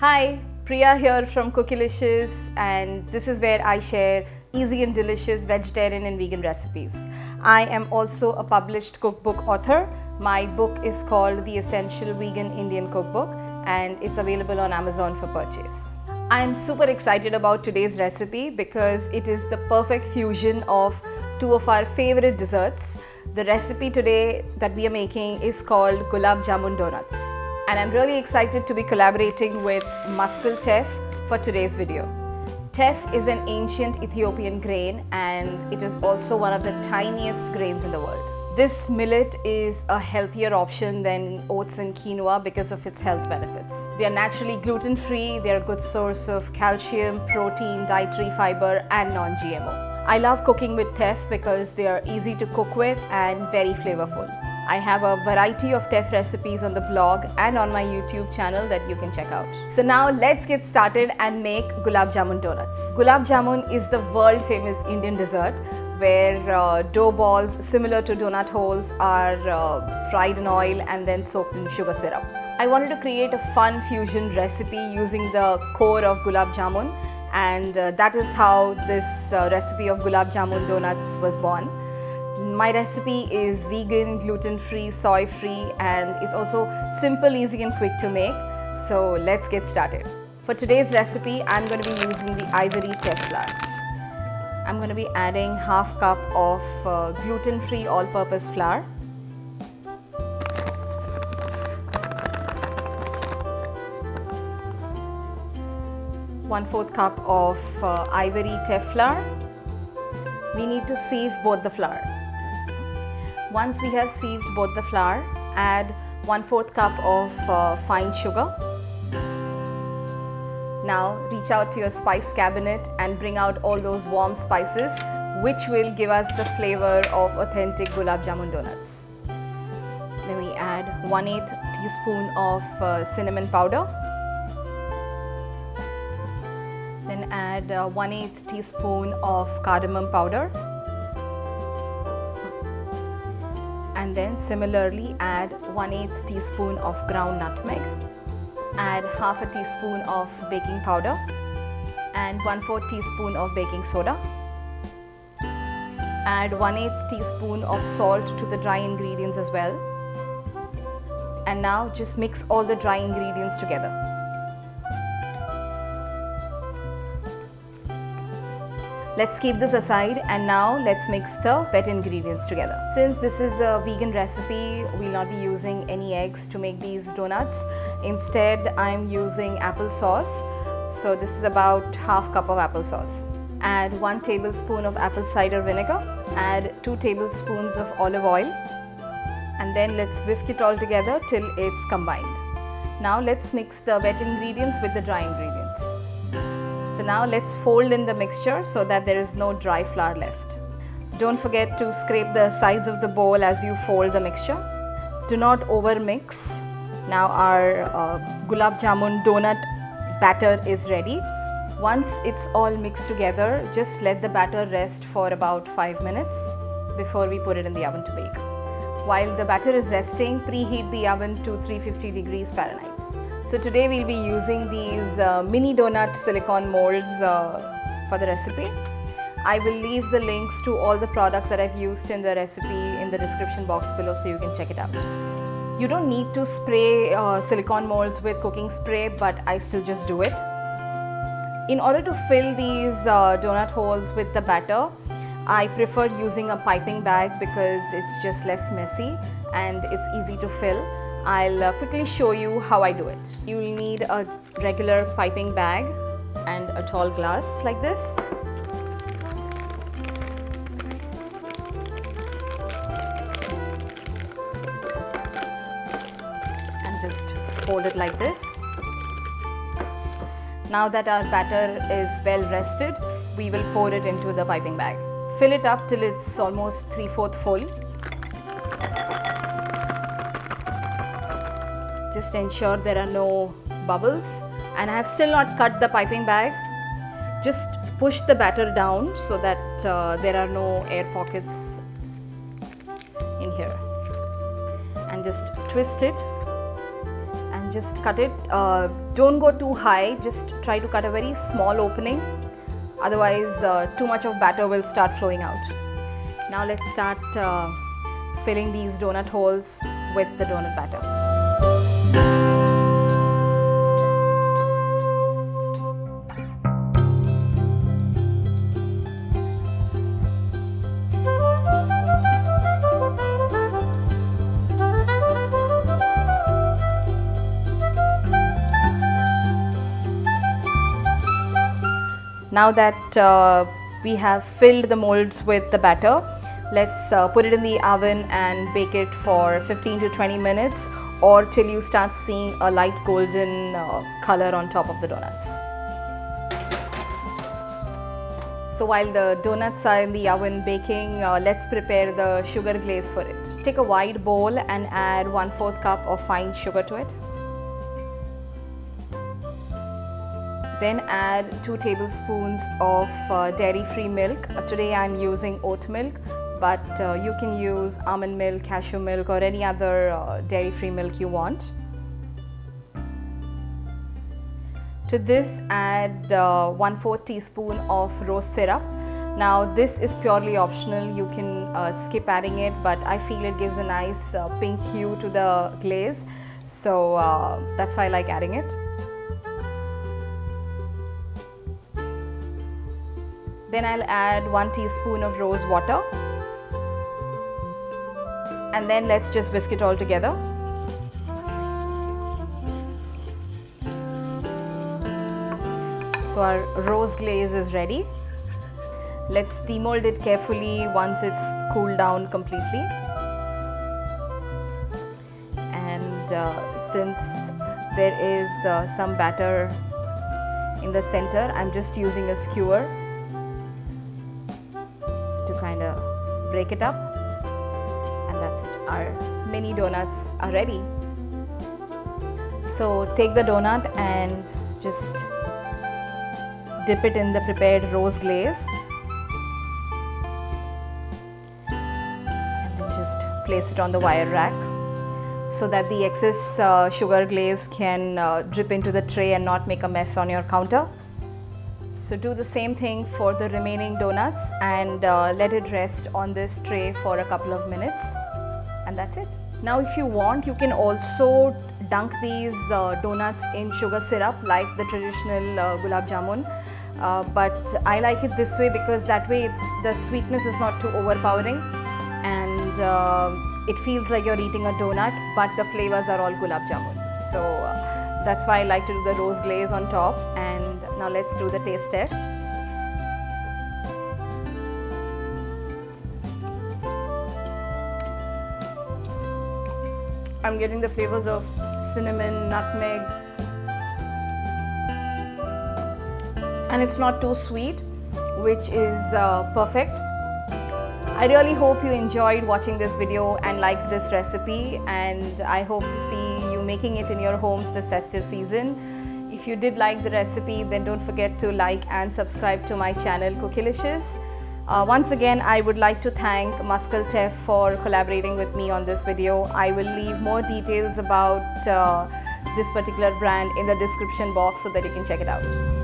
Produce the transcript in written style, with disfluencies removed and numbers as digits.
Hi, Priya here from Cookylicious, and this is where I share easy and delicious vegetarian and vegan recipes. I am also a published cookbook author. My book is called The Essential Vegan Indian Cookbook and it's available on Amazon for purchase. I am super excited about today's recipe because it is the perfect fusion of two of our favorite desserts. The recipe today that we are making is called Gulab Jamun donuts. And I'm really excited to be collaborating with Muscle Teff for today's video. Teff is an ancient Ethiopian grain and it is also one of the tiniest grains in the world. This millet is a healthier option than oats and quinoa because of its health benefits. They are naturally gluten-free, they are a good source of calcium, protein, dietary fiber and non-GMO. I love cooking with Teff because they are easy to cook with and very flavorful. I have a variety of Teff recipes on the blog and on my YouTube channel that you can check out. So now let's get started and make Gulab Jamun donuts. Gulab Jamun is the world famous Indian dessert where dough balls similar to donut holes are fried in oil and then soaked in sugar syrup. I wanted to create a fun fusion recipe using the core of Gulab Jamun, and that is how this recipe of Gulab Jamun donuts was born. My recipe is vegan, gluten-free, soy-free and it's also simple, easy and quick to make. So let's get started. For today's recipe, I'm going to be using the Ivory Teff flour. I'm going to be adding half cup of gluten-free all-purpose flour. One-fourth cup of Ivory Teff flour. We need to sieve both the flour. Once we have sieved both the flour, add 1/4 cup of fine sugar. Now reach out to your spice cabinet and bring out all those warm spices which will give us the flavor of authentic Gulab Jamun donuts. Then we add 1/8 teaspoon of cinnamon powder. Then add 1/8 teaspoon of cardamom powder. And then similarly add 1/8 teaspoon of ground nutmeg. Add half a teaspoon of baking powder and 1/4 teaspoon of baking soda. Add 1/8 teaspoon of salt to the dry ingredients as well. And now just mix all the dry ingredients together. Let's keep this aside and now let's mix the wet ingredients together. Since this is a vegan recipe, we'll not be using any eggs to make these donuts. Instead, I'm using applesauce. So this is about half cup of applesauce. Add 1 tablespoon of apple cider vinegar. Add 2 tablespoons of olive oil. And then let's whisk it all together till it's combined. Now let's mix the wet ingredients with the dry ingredients. So now let's fold in the mixture so that there is no dry flour left. Don't forget to scrape the sides of the bowl as you fold the mixture. Do not over mix. Now our Gulab Jamun donut batter is ready. Once it's all mixed together, just let the batter rest for about 5 minutes before we put it in the oven to bake. While the batter is resting, preheat the oven to 350 degrees Fahrenheit. So today we'll be using these mini donut silicone molds for the recipe. I will leave the links to all the products that I've used in the recipe in the description box below so you can check it out. You don't need to spray silicone molds with cooking spray, but I still just do it. In order to fill these donut holes with the batter, I prefer using a piping bag because it's just less messy and it's easy to fill. I'll quickly show you how I do it. You will need a regular piping bag and a tall glass like this. And just fold it like this. Now that our batter is well rested, we will pour it into the piping bag. Fill it up till it's almost 3/4 full. Just ensure there are no bubbles, and I have still not cut the piping bag. Just push the batter down so that there are no air pockets in here, and just twist it and just cut it. Don't go too high, just try to cut a very small opening, otherwise too much of batter will start flowing out. Now let's start filling these donut holes with the donut batter. Now that we have filled the molds with the batter, let's put it in the oven and bake it for 15 to 20 minutes or till you start seeing a light golden color on top of the donuts. So while the donuts are in the oven baking, let's prepare the sugar glaze for it. Take a wide bowl and add 1/4 cup of fine sugar to it. Then add 2 tablespoons of dairy-free milk. Today I'm using oat milk, but you can use almond milk, cashew milk or any other dairy-free milk you want. To this add 1/4 teaspoon of rose syrup. Now this is purely optional, you can skip adding it, but I feel it gives a nice pink hue to the glaze, so that's why I like adding it. Then I'll add 1 teaspoon of rose water, and then let's just whisk it all together. So our rose glaze is ready. Let's demold it carefully once it's cooled down completely. And since there is some batter in the center, I'm just using a skewer to kind of break it up, and that's it. Our mini donuts are ready. So take the donut and just dip it in the prepared rose glaze and then just place it on the wire rack so that the excess sugar glaze can drip into the tray and not make a mess on your counter. So do the same thing for the remaining donuts and let it rest on this tray for a couple of minutes, and that's it. Now if you want, you can also dunk these donuts in sugar syrup like the traditional Gulab Jamun, but I like it this way because that way the sweetness is not too overpowering and it feels like you're eating a donut, but the flavors are all Gulab Jamun. So that's why I like to do the rose glaze on top. And now let's do the taste test. I'm getting the flavors of cinnamon, nutmeg, and it's not too sweet, which is perfect. I really hope you enjoyed watching this video and liked this recipe, and I hope to see you making it in your homes this festive season. If you did like the recipe, then don't forget to like and subscribe to my channel Cookilicious. Once again, I would like to thank Teff for collaborating with me on this video. I will leave more details about this particular brand in the description box so that you can check it out.